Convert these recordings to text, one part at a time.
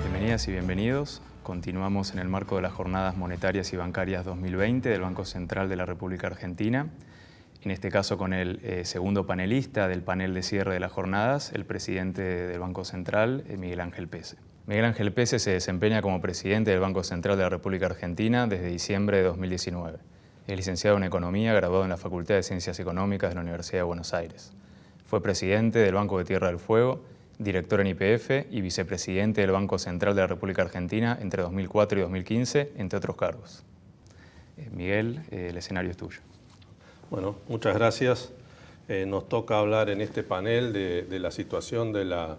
Bienvenidas y bienvenidos. Continuamos en el marco de las Jornadas Monetarias y Bancarias 2020 del Banco Central de la República Argentina. En este caso con el segundo panelista del panel de cierre de las jornadas, el presidente del Banco Central, Miguel Ángel Pese. Miguel Ángel Pese se desempeña como presidente del Banco Central de la República Argentina desde diciembre de 2019. Es licenciado en Economía, graduado en la Facultad de Ciencias Económicas de la Universidad de Buenos Aires. Fue presidente del Banco de Tierra del Fuego, director en YPF y vicepresidente del Banco Central de la República Argentina entre 2004 y 2015, entre otros cargos. Miguel, el escenario es tuyo. Bueno, muchas gracias. Nos toca hablar en este panel de la situación de la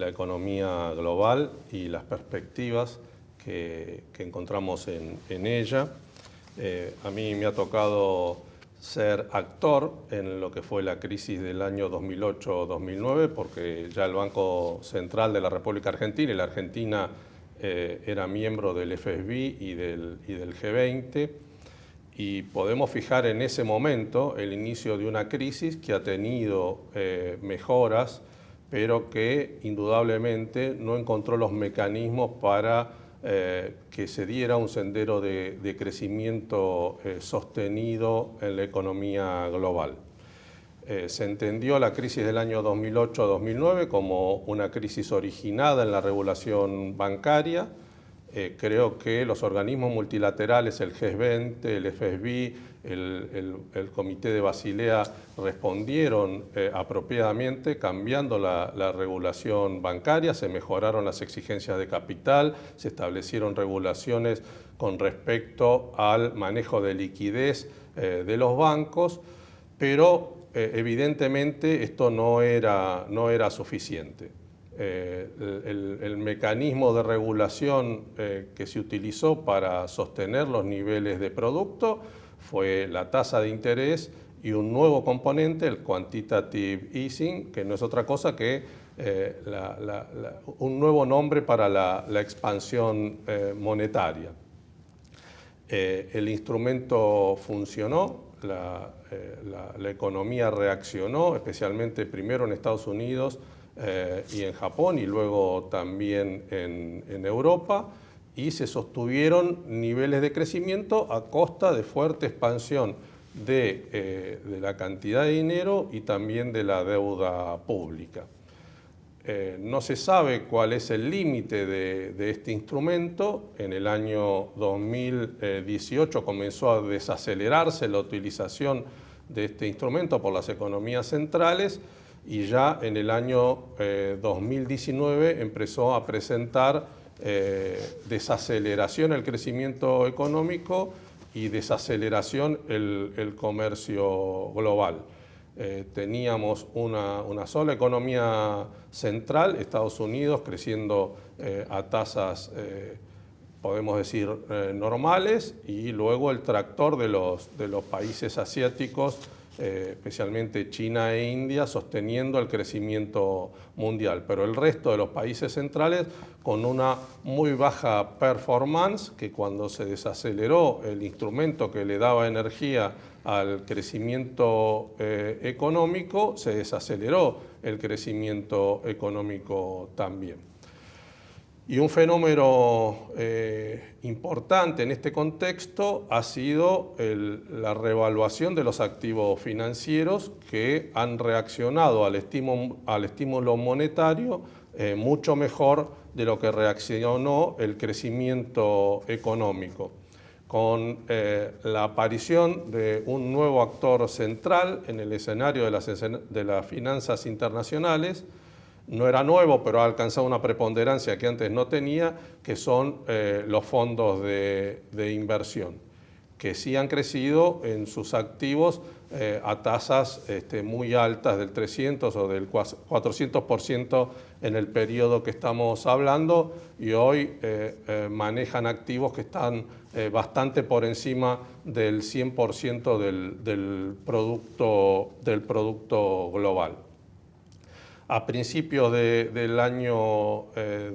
economía global y las perspectivas que encontramos en ella. A mí me ha tocado ser actor en lo que fue la crisis del año 2008-2009, porque ya el Banco Central de la República Argentina y la Argentina era miembro del FSB y del G20, y podemos fijar en ese momento el inicio de una crisis que ha tenido mejoras, pero que indudablemente no encontró los mecanismos para que se diera un sendero de crecimiento sostenido en la economía global. Se entendió la crisis del año 2008-2009 como una crisis originada en la regulación bancaria. Creo que los organismos multilaterales, el G20, el FSB, el Comité de Basilea, respondieron apropiadamente cambiando la regulación bancaria, se mejoraron las exigencias de capital, se establecieron regulaciones con respecto al manejo de liquidez de los bancos, pero evidentemente esto no era suficiente. El mecanismo de regulación que se utilizó para sostener los niveles de producto fue la tasa de interés y un nuevo componente, el quantitative easing, que no es otra cosa que un nuevo nombre para la expansión monetaria. El instrumento funcionó, la economía reaccionó, especialmente primero en Estados Unidos y en Japón y luego también en Europa, y se sostuvieron niveles de crecimiento a costa de fuerte expansión de la cantidad de dinero y también de la deuda pública. No se sabe cuál es el límite de este instrumento. En el año 2018 comenzó a desacelerarse la utilización de este instrumento por las economías centrales, y ya en el año 2019 empezó a presentar desaceleración el crecimiento económico y desaceleración el comercio global. Teníamos una sola economía central, Estados Unidos, creciendo a tasas, podemos decir, normales, y luego el tractor de los países asiáticos, especialmente China e India, sosteniendo el crecimiento mundial, pero el resto de los países centrales con una muy baja performance, que cuando se desaceleró el instrumento que le daba energía al crecimiento económico, se desaceleró el crecimiento económico también. Y un fenómeno importante en este contexto ha sido la revaluación de los activos financieros, que han reaccionado al estímulo monetario mucho mejor de lo que reaccionó el crecimiento económico. Con la aparición de un nuevo actor central en el escenario de las finanzas internacionales, no era nuevo, pero ha alcanzado una preponderancia que antes no tenía, que son los fondos de inversión, que sí han crecido en sus activos a tasas muy altas, del 300 o del 400% en el periodo que estamos hablando, y hoy manejan activos que están bastante por encima del 100% del producto global. A principios del año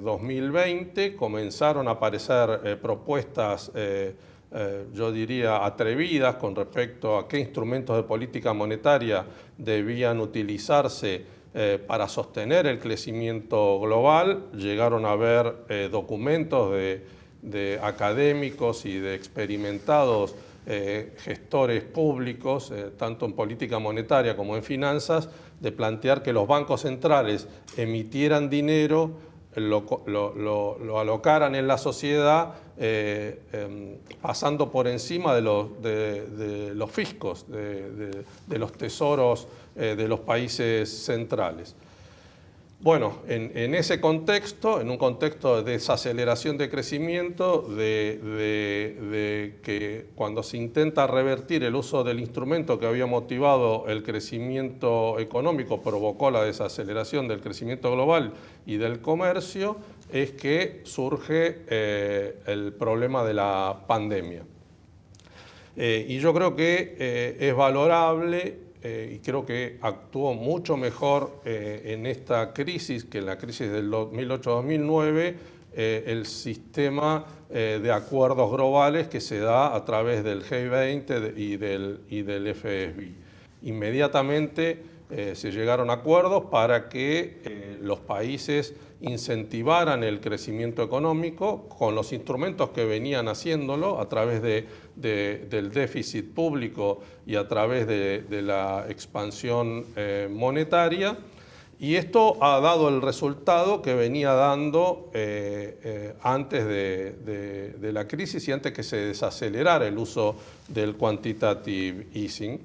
2020 comenzaron a aparecer propuestas yo diría, atrevidas con respecto a qué instrumentos de política monetaria debían utilizarse para sostener el crecimiento global. Llegaron a haber documentos de académicos y de experimentados gestores públicos, tanto en política monetaria como en finanzas, de plantear que los bancos centrales emitieran dinero, lo alocaran en la sociedad, pasando por encima de los fiscos, de los tesoros de los países centrales. Bueno, en ese contexto, en un contexto de desaceleración de crecimiento, de que cuando se intenta revertir el uso del instrumento que había motivado el crecimiento económico, provocó la desaceleración del crecimiento global y del comercio, es que surge el problema de la pandemia. Y yo creo que es valorable y creo que actuó mucho mejor en esta crisis que en la crisis del 2008-2009 el sistema de acuerdos globales que se da a través del G20 y del FSB. Inmediatamente se llegaron a acuerdos para que los países incentivaran el crecimiento económico con los instrumentos que venían haciéndolo a través del déficit público y a través de la expansión monetaria. Y esto ha dado el resultado que venía dando antes de la crisis y antes que se desacelerara el uso del quantitative easing,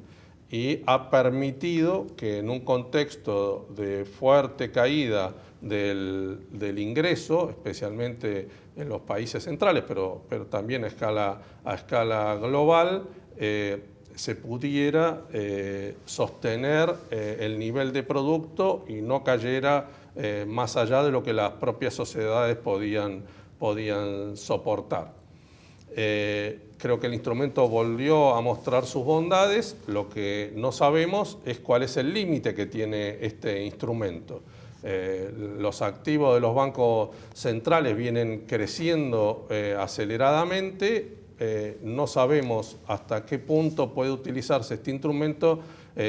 y ha permitido que en un contexto de fuerte caída del ingreso, especialmente en los países centrales, pero también a escala global, se pudiera sostener el nivel de producto y no cayera más allá de lo que las propias sociedades podían soportar. Creo que el instrumento volvió a mostrar sus bondades. Lo que no sabemos es cuál es el límite que tiene este instrumento. Los activos de los bancos centrales vienen creciendo aceleradamente. No sabemos hasta qué punto puede utilizarse este instrumento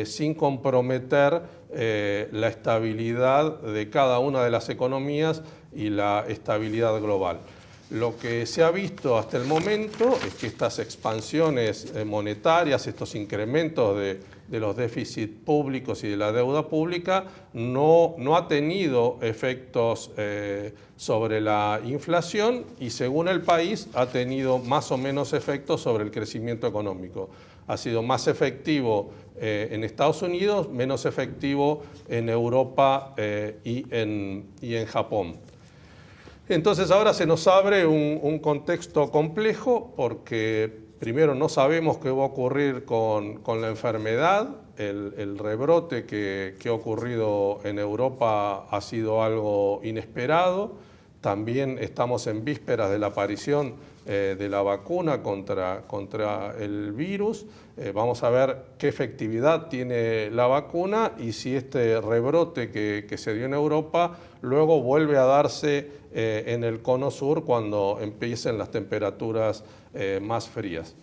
sin comprometer la estabilidad de cada una de las economías y la estabilidad global. Lo que se ha visto hasta el momento es que estas expansiones monetarias, estos incrementos de los déficits públicos y de la deuda pública no ha tenido efectos sobre la inflación y según el país ha tenido más o menos efectos sobre el crecimiento económico. Ha sido más efectivo en Estados Unidos, menos efectivo en Europa y en Japón. Entonces ahora se nos abre un contexto complejo porque primero no sabemos qué va a ocurrir con la enfermedad. El rebrote que ha ocurrido en Europa ha sido algo inesperado. También estamos en vísperas de la aparición de la vacuna contra el virus. Vamos a ver qué efectividad tiene la vacuna y si este rebrote que se dio en Europa luego vuelve a darse en el cono sur cuando empiecen las temperaturas más frías.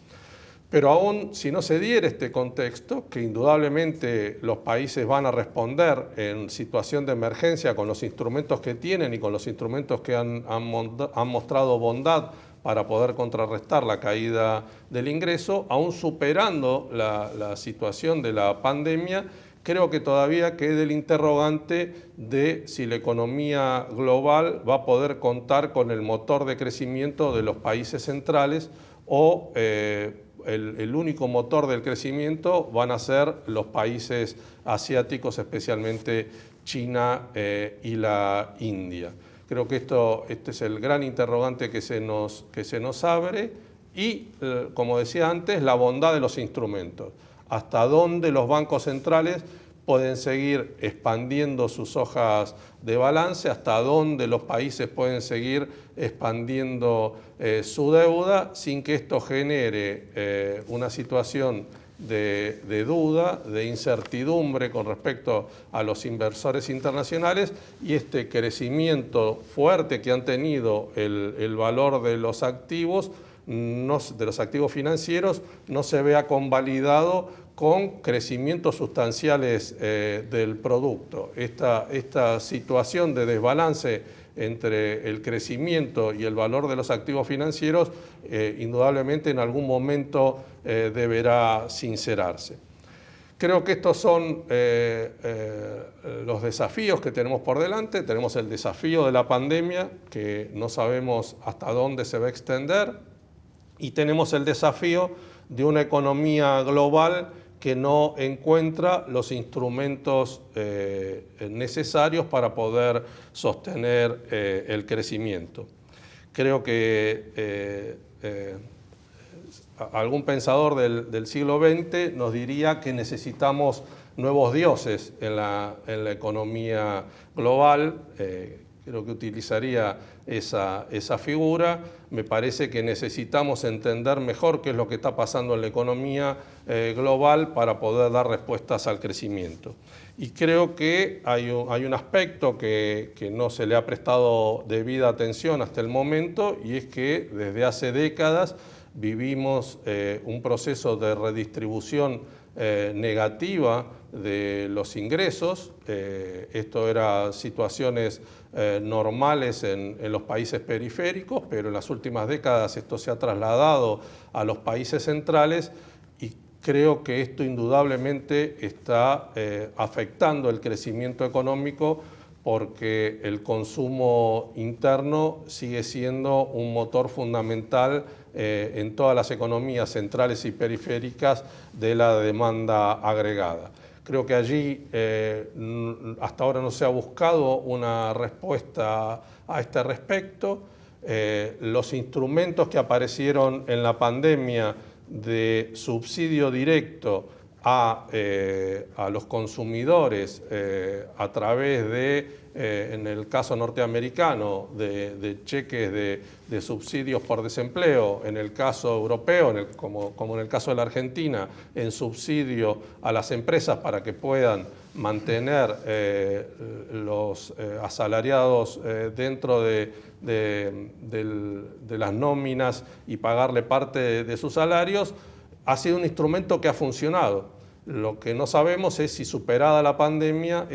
Pero aún si no se diera este contexto, que indudablemente los países van a responder en situación de emergencia con los instrumentos que tienen y con los instrumentos que han mostrado bondad para poder contrarrestar la caída del ingreso, aún superando la situación de la pandemia, creo que todavía queda el interrogante de si la economía global va a poder contar con el motor de crecimiento de los países centrales o el único motor del crecimiento van a ser los países asiáticos, especialmente China y la India. Creo que este es el gran interrogante que se nos abre y, como decía antes, la bondad de los instrumentos. Hasta dónde los bancos centrales pueden seguir expandiendo sus hojas de balance, hasta dónde los países pueden seguir expandiendo su deuda sin que esto genere una situación de duda, de incertidumbre con respecto a los inversores internacionales y este crecimiento fuerte que han tenido el valor de los activos de los activos financieros no se vea convalidado con crecimientos sustanciales del producto. Esta situación de desbalance entre el crecimiento y el valor de los activos financieros indudablemente en algún momento deberá sincerarse. Creo que estos son los desafíos que tenemos por delante. Tenemos el desafío de la pandemia, que no sabemos hasta dónde se va a extender, y tenemos el desafío de una economía global que no encuentra los instrumentos necesarios para poder sostener el crecimiento. Creo que algún pensador del siglo XX nos diría que necesitamos nuevos dioses en la economía global. Creo que utilizaría esa figura. Me parece que necesitamos entender mejor qué es lo que está pasando en la economía global para poder dar respuestas al crecimiento. Y creo que hay un aspecto que no se le ha prestado debida atención hasta el momento, y es que desde hace décadas vivimos un proceso de redistribución negativa de los ingresos. Esto eran situaciones normales en los países periféricos, pero en las últimas décadas esto se ha trasladado a los países centrales, y creo que esto indudablemente está afectando el crecimiento económico, porque el consumo interno sigue siendo un motor fundamental en todas las economías centrales y periféricas de la demanda agregada. Creo que allí hasta ahora no se ha buscado una respuesta a este respecto. Los instrumentos que aparecieron en la pandemia de subsidio directo a los consumidores a través de, en el caso norteamericano, de cheques de subsidios por desempleo, en el caso europeo, como en el caso de la Argentina, en subsidio a las empresas para que puedan mantener los asalariados dentro de las nóminas y pagarle parte de sus salarios, ha sido un instrumento que ha funcionado. Lo que no sabemos es si, superada la pandemia,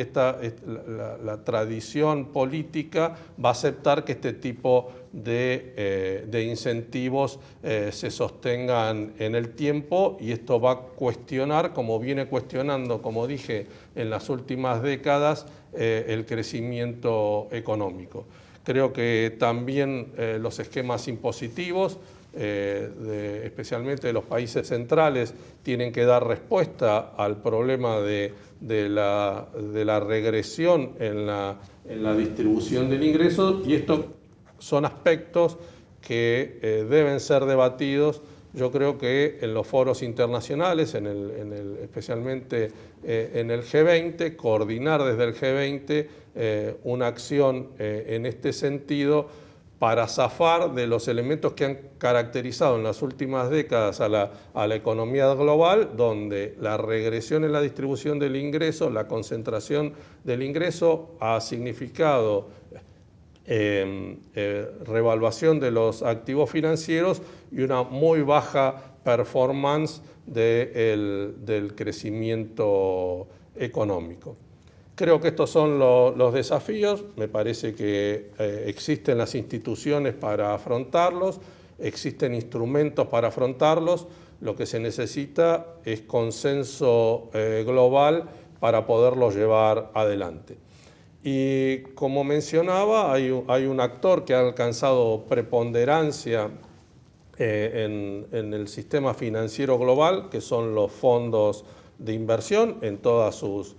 la tradición política va a aceptar que este tipo de incentivos se sostengan en el tiempo, y esto va a cuestionar, como viene cuestionando, como dije, en las últimas décadas, el crecimiento económico. Creo que también los esquemas impositivos, especialmente de los países centrales, tienen que dar respuesta al problema de la regresión en la distribución del ingreso, y estos son aspectos que deben ser debatidos. Yo creo que en los foros internacionales, especialmente en el G20, coordinar desde el G20 una acción en este sentido, para zafar de los elementos que han caracterizado en las últimas décadas a la economía global, donde la regresión en la distribución del ingreso, la concentración del ingreso, ha significado revaluación de los activos financieros y una muy baja performance del crecimiento económico. Creo que estos son los desafíos. Me parece que existen las instituciones para afrontarlos, existen instrumentos para afrontarlos. Lo que se necesita es consenso global para poderlos llevar adelante. Y como mencionaba, hay un actor que ha alcanzado preponderancia en el sistema financiero global, que son los fondos de inversión en toda su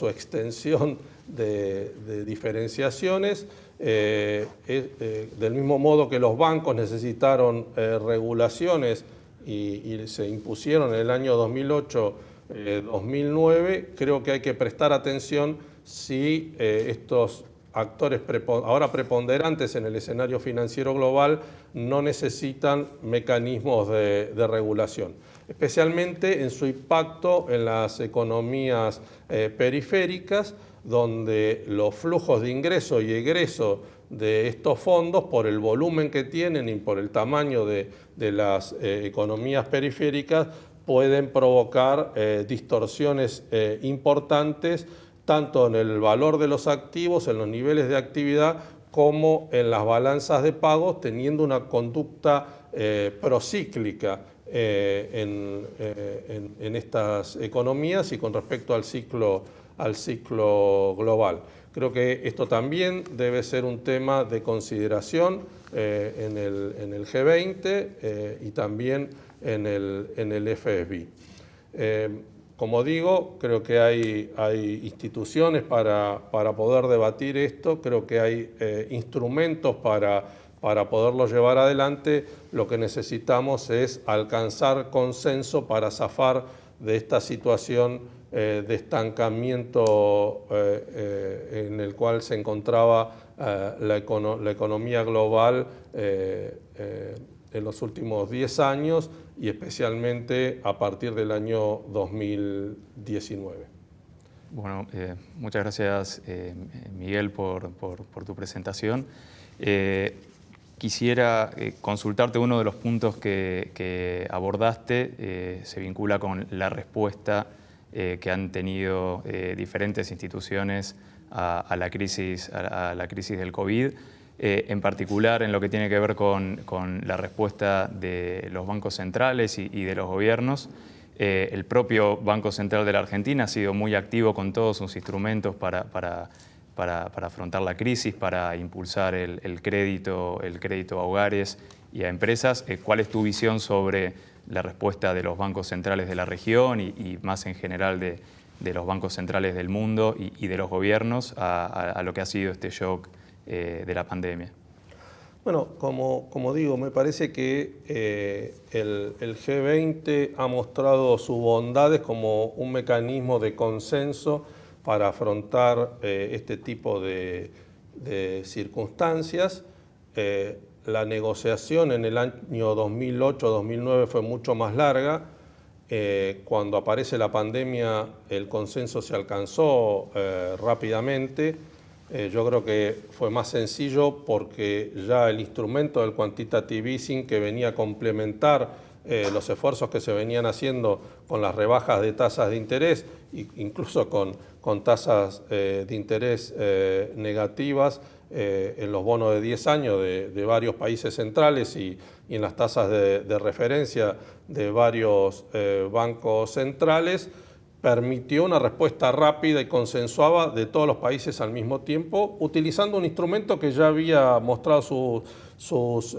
extensión de diferenciaciones. Del mismo modo que los bancos necesitaron regulaciones y se impusieron en el año 2008-2009, creo que hay que prestar atención si estos actores ahora preponderantes en el escenario financiero global no necesitan mecanismos de regulación, especialmente en su impacto en las economías periféricas, donde los flujos de ingreso y egreso de estos fondos, por el volumen que tienen y por el tamaño de las economías periféricas, pueden provocar distorsiones importantes, tanto en el valor de los activos, en los niveles de actividad, como en las balanzas de pagos, teniendo una conducta procíclica en estas economías y con respecto al ciclo global. Creo que esto también debe ser un tema de consideración en el G20 y también en el FSB. Como digo, creo que hay instituciones para poder debatir esto, creo que hay instrumentos para poderlo llevar adelante. Lo que necesitamos es alcanzar consenso para zafar de esta situación de estancamiento en el cual se encontraba la economía global en los últimos 10 años y especialmente a partir del año 2019. Bueno, muchas gracias Miguel por tu presentación. Quisiera consultarte uno de los puntos que abordaste, se vincula con la respuesta que han tenido diferentes instituciones a la crisis del COVID, en particular en lo que tiene que ver con la respuesta de los bancos centrales y de los gobiernos. El propio Banco Central de la Argentina ha sido muy activo con todos sus instrumentos para afrontar la crisis, para impulsar el crédito a hogares y a empresas. ¿Cuál es tu visión sobre la respuesta de los bancos centrales de la región y más en general de los bancos centrales del mundo y de los gobiernos a lo que ha sido este shock de la pandemia? Bueno, como digo, me parece que el G20 ha mostrado sus bondades como un mecanismo de consenso para afrontar este tipo de circunstancias. La negociación en el año 2008-2009 fue mucho más larga. Cuando aparece la pandemia, el consenso se alcanzó rápidamente. Yo creo que fue más sencillo porque ya el instrumento del quantitative easing, que venía a complementar los esfuerzos que se venían haciendo con las rebajas de tasas de interés, incluso con tasas de interés negativas en los bonos de 10 años de varios países centrales y en las tasas de referencia de varios bancos centrales, permitió una respuesta rápida y consensuada de todos los países al mismo tiempo, utilizando un instrumento que ya había mostrado sus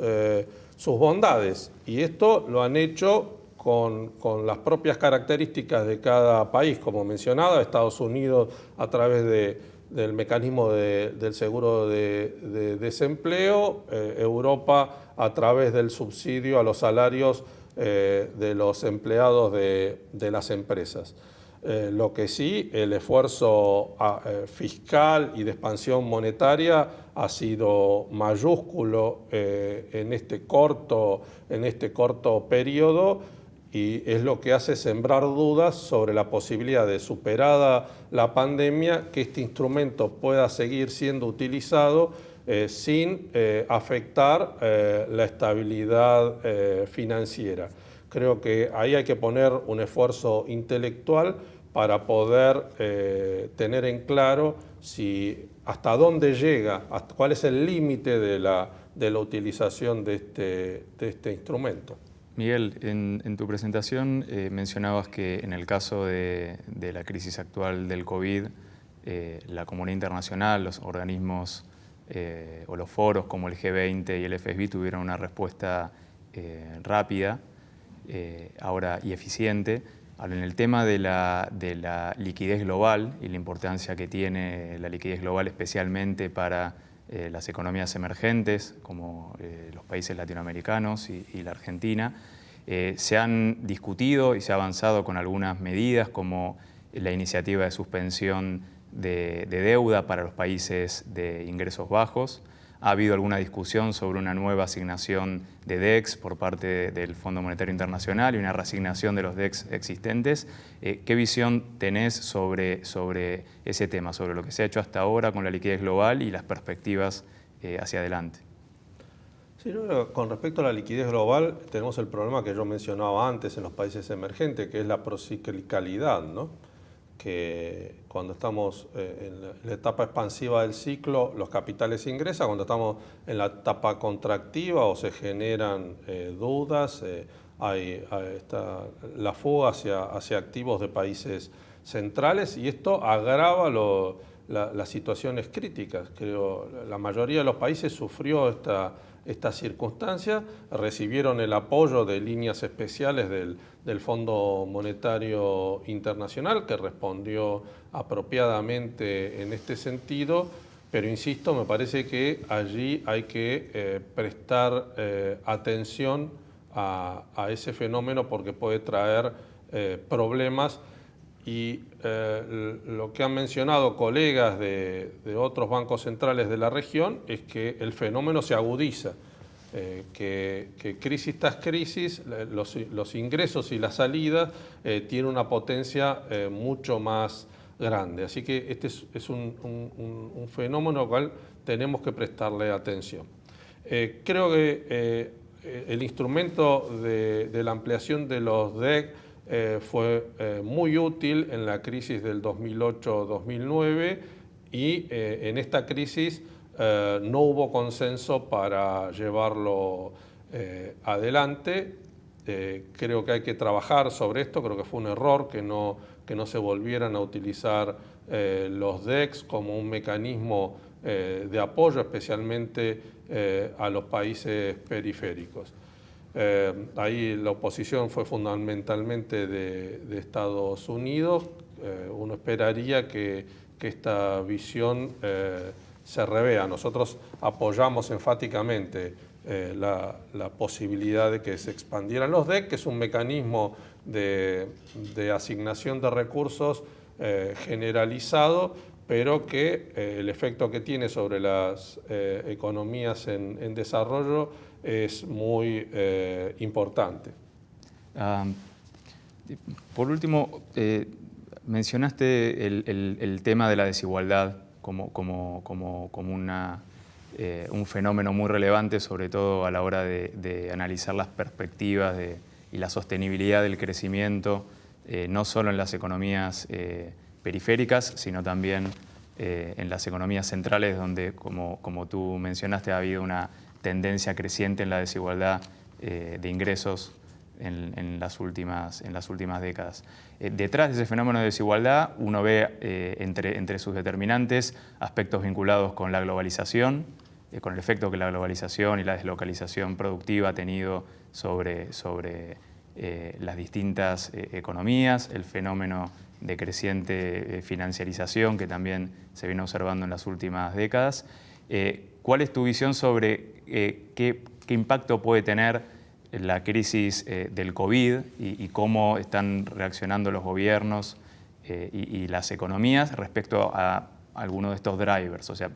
bondades. Y esto lo han hecho con las propias características de cada país, como mencionaba, Estados Unidos a través del mecanismo del seguro de desempleo, Europa a través del subsidio a los salarios de los empleados de las empresas. Lo que sí, el esfuerzo fiscal y de expansión monetaria ha sido mayúsculo en este corto periodo, y es lo que hace sembrar dudas sobre la posibilidad de, superada la pandemia, que este instrumento pueda seguir siendo utilizado sin afectar la estabilidad financiera. Creo que ahí hay que poner un esfuerzo intelectual para poder tener en claro hasta dónde llega, cuál es el límite de la utilización de este instrumento. Miguel, en tu presentación mencionabas que en el caso de la crisis actual del COVID, la comunidad internacional, los organismos o los foros como el G20 y el FSB tuvieron una respuesta rápida y eficiente. Ahora, en el tema de la liquidez global y la importancia que tiene la liquidez global especialmente para las economías emergentes como los países latinoamericanos y la Argentina, se han discutido y se ha avanzado con algunas medidas como la iniciativa de suspensión de deuda para los países de ingresos bajos. Ha habido alguna discusión sobre una nueva asignación de DEX por parte del Fondo Monetario Internacional y una reasignación de los DEX existentes. ¿Qué visión tenés sobre ese tema, sobre lo que se ha hecho hasta ahora con la liquidez global y las perspectivas hacia adelante. Sí, con respecto a la liquidez global, tenemos el problema que yo mencionaba antes en los países emergentes, que es la prociclicalidad, ¿no? Que cuando estamos en la etapa expansiva del ciclo, los capitales ingresan, cuando estamos en la etapa contractiva o se generan dudas, está la fuga hacia activos de países centrales, y esto agrava las situaciones críticas. Creo la mayoría de los países sufrió esta circunstancia, recibieron el apoyo de líneas especiales del Fondo Monetario Internacional, que respondió apropiadamente en este sentido, pero insisto, me parece que allí hay que prestar atención a ese fenómeno, porque puede traer problemas. Y lo que han mencionado colegas de otros bancos centrales de la región es que el fenómeno se agudiza, que crisis tras crisis, los ingresos y las salidas tienen una potencia mucho más grande. Así que este es un fenómeno al cual tenemos que prestarle atención. Creo que el instrumento de la ampliación de los DEC fue muy útil en la crisis del 2008-2009, y en esta crisis no hubo consenso para llevarlo adelante. Creo que hay que trabajar sobre esto. Creo que fue un error que no se volvieran a utilizar los DECs como un mecanismo de apoyo, especialmente a los países periféricos. Ahí la oposición fue fundamentalmente de Estados Unidos. Uno esperaría que esta visión se revea. Nosotros apoyamos enfáticamente la posibilidad de que se expandieran los DEC, que es un mecanismo de asignación de recursos generalizado, pero que el efecto que tiene sobre las economías en desarrollo es muy importante. Por último, mencionaste el tema de la desigualdad como un fenómeno muy relevante, sobre todo a la hora de analizar las perspectivas y la sostenibilidad del crecimiento, no solo en las economías periféricas, sino también en las economías centrales, donde, como tú mencionaste, ha habido una tendencia creciente en la desigualdad de ingresos en las últimas décadas. Detrás de ese fenómeno de desigualdad uno ve entre sus determinantes aspectos vinculados con la globalización, con el efecto que la globalización y la deslocalización productiva ha tenido sobre las distintas economías, el fenómeno de creciente financiarización que también se viene observando en las últimas décadas. ¿Cuál es tu visión sobre qué impacto puede tener la crisis del COVID y cómo están reaccionando los gobiernos y las economías respecto a alguno de estos drivers? O sea,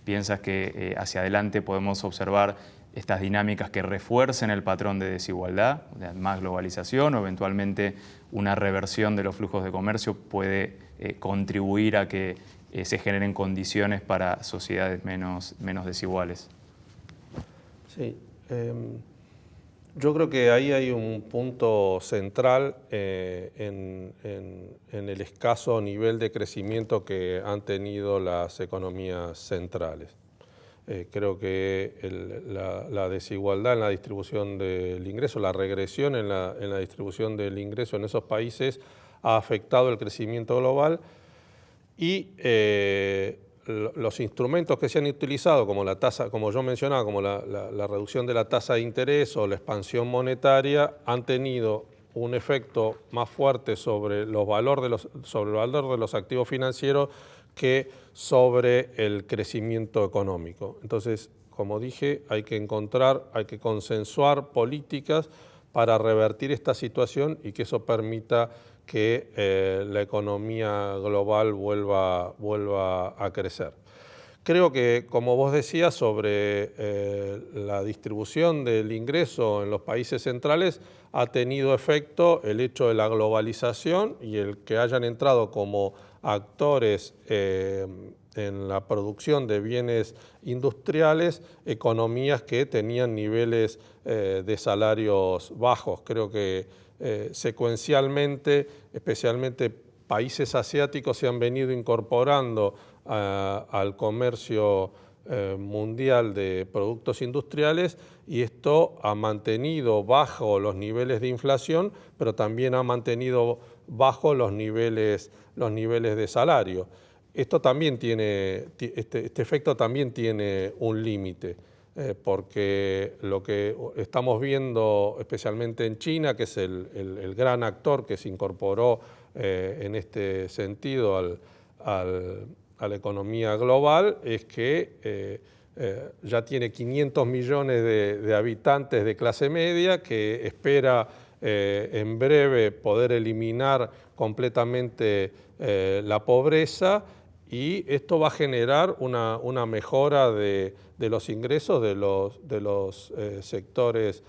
¿piensas que hacia adelante podemos observar estas dinámicas que refuercen el patrón de desigualdad, más globalización, o eventualmente una reversión de los flujos de comercio puede contribuir a que se generen condiciones para sociedades menos desiguales? Sí, yo creo que ahí hay un punto central en el escaso nivel de crecimiento que han tenido las economías centrales. Creo que la desigualdad en la distribución del ingreso, la regresión en la distribución del ingreso en esos países ha afectado el crecimiento global, y los instrumentos que se han utilizado, como la tasa, como yo mencionaba, como la reducción de la tasa de interés o la expansión monetaria, han tenido un efecto más fuerte sobre el valor de los activos financieros que sobre el crecimiento económico. Entonces, como dije, hay que consensuar políticas para revertir esta situación y que eso permita que la economía global vuelva a crecer. Creo que, como vos decías, sobre la distribución del ingreso en los países centrales ha tenido efecto el hecho de la globalización y el que hayan entrado como actores en la producción de bienes industriales, economías que tenían niveles de salarios bajos. Creo que secuencialmente, especialmente países asiáticos, se han venido incorporando al comercio mundial de productos industriales, y esto ha mantenido bajo los niveles de inflación, pero también ha mantenido bajo los niveles de salario. Esto también tiene, este efecto también tiene un límite, porque lo que estamos viendo especialmente en China, que es el gran actor que se incorporó en este sentido a la economía global, es que ya tiene 500 millones de habitantes de clase media, que espera en breve poder eliminar completamente la pobreza, y esto va a generar una mejora de los ingresos de los sectores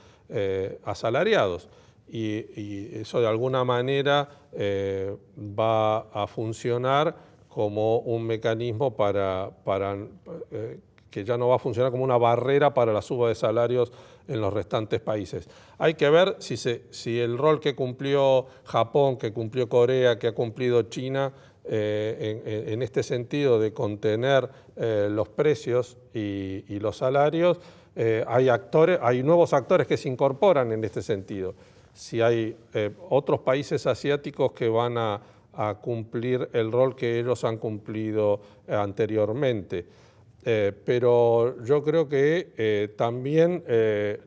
asalariados. Y eso de alguna manera va a funcionar como un mecanismo que ya no va a funcionar como una barrera para la suba de salarios en los restantes países. Hay que ver si el rol que cumplió Japón, que cumplió Corea, que ha cumplido China, en este sentido de contener los precios y los salarios, hay nuevos actores que se incorporan en este sentido. Si hay otros países asiáticos que van a cumplir el rol que ellos han cumplido anteriormente. Pero yo creo que también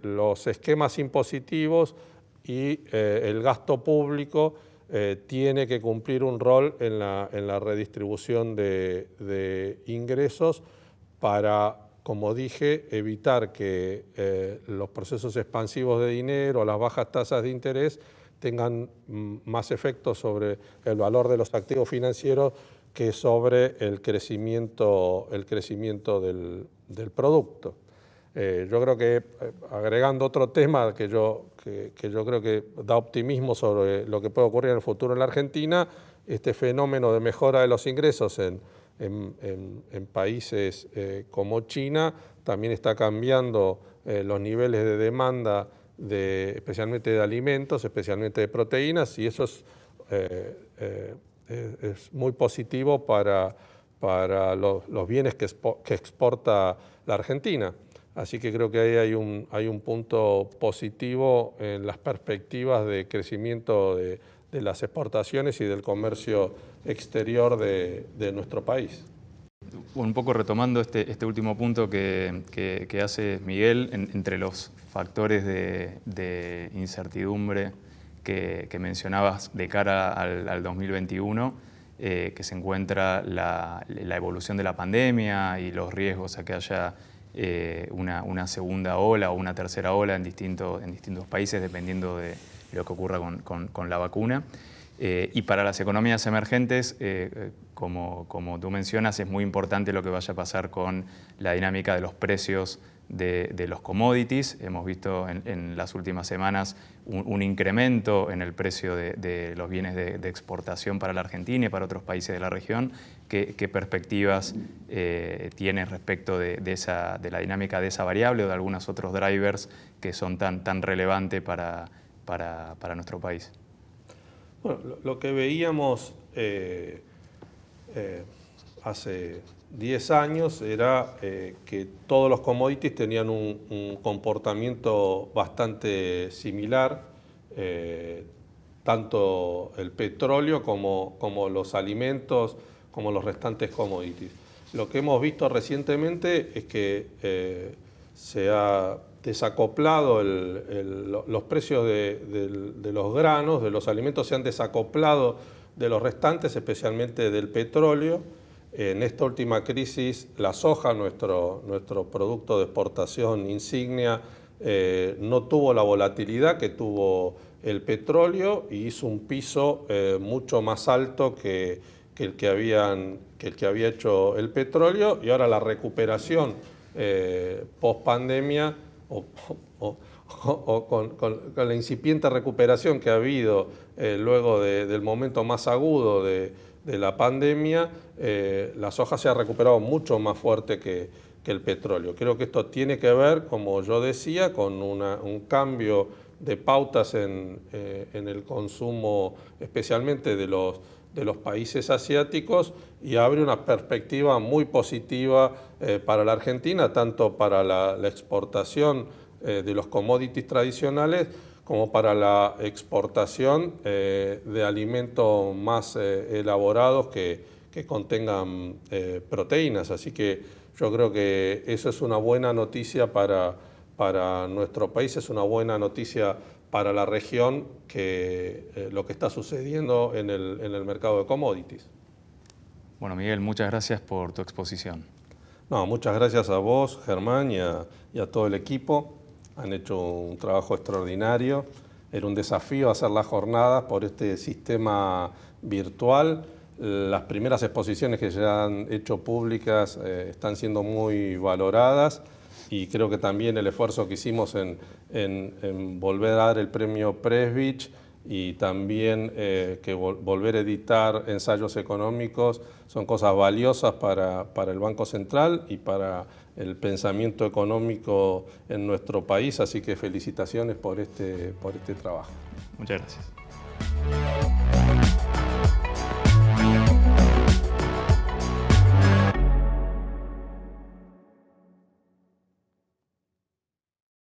los esquemas impositivos y el gasto público tiene que cumplir un rol en la redistribución de ingresos para, como dije, evitar que los procesos expansivos de dinero, las bajas tasas de interés, tengan más efectos sobre el valor de los activos financieros que sobre el crecimiento del producto. Yo creo que, agregando otro tema que yo creo que da optimismo sobre lo que puede ocurrir en el futuro en la Argentina, este fenómeno de mejora de los ingresos en países como China también está cambiando los niveles de demanda especialmente de alimentos, especialmente de proteínas, y eso es muy positivo para los bienes que exporta la Argentina. Así que creo que ahí hay un punto positivo en las perspectivas de crecimiento de las exportaciones y del comercio exterior de nuestro país. Un poco retomando este último punto que hace Miguel, entre los factores de incertidumbre que mencionabas de cara al 2021, que se encuentra la evolución de la pandemia y los riesgos a que haya una segunda ola o una tercera ola en distintos países, dependiendo de lo que ocurra con la vacuna. Y para las economías emergentes, como tú mencionas, es muy importante lo que vaya a pasar con la dinámica de los precios de los commodities. Hemos visto en las últimas semanas un incremento en el precio de los bienes de exportación para la Argentina y para otros países de la región. ¿Qué perspectivas tienes respecto de la dinámica de esa variable o de algunos otros drivers que son tan relevantes para nuestro país? Bueno, lo que veíamos hace 10 años era que todos los commodities tenían un comportamiento bastante similar, tanto el petróleo como los alimentos, como los restantes commodities. Lo que hemos visto recientemente es que se ha desacoplado los precios de los granos, de los alimentos, se han desacoplado de los restantes, especialmente del petróleo. En esta última crisis, la soja, nuestro producto de exportación insignia, no tuvo la volatilidad que tuvo el petróleo y hizo un piso mucho más alto que el que había hecho el petróleo, y ahora la recuperación post pandemia o con la incipiente recuperación que ha habido luego del momento más agudo de la pandemia, la soja se ha recuperado mucho más fuerte que el petróleo. Creo que esto tiene que ver, como yo decía, con un cambio de pautas en el consumo, especialmente de los países asiáticos, y abre una perspectiva muy positiva para la Argentina, tanto para la exportación de los commodities tradicionales como para la exportación de alimentos más elaborados que contengan proteínas. Así que yo creo que eso es una buena noticia para nuestro país, es una buena noticia para la región, lo que está sucediendo en el mercado de commodities. Bueno, Miguel, muchas gracias por tu exposición. No, muchas gracias a vos, Germán, y a todo el equipo. Han hecho un trabajo extraordinario. Era un desafío hacer las jornadas por este sistema virtual. Las primeras exposiciones que ya han hecho públicas están siendo muy valoradas, y creo que también el esfuerzo que hicimos en volver a dar el premio Presbich y también volver a editar ensayos económicos son cosas valiosas para el Banco Central y para el pensamiento económico en nuestro país, así que felicitaciones por este trabajo. Muchas gracias.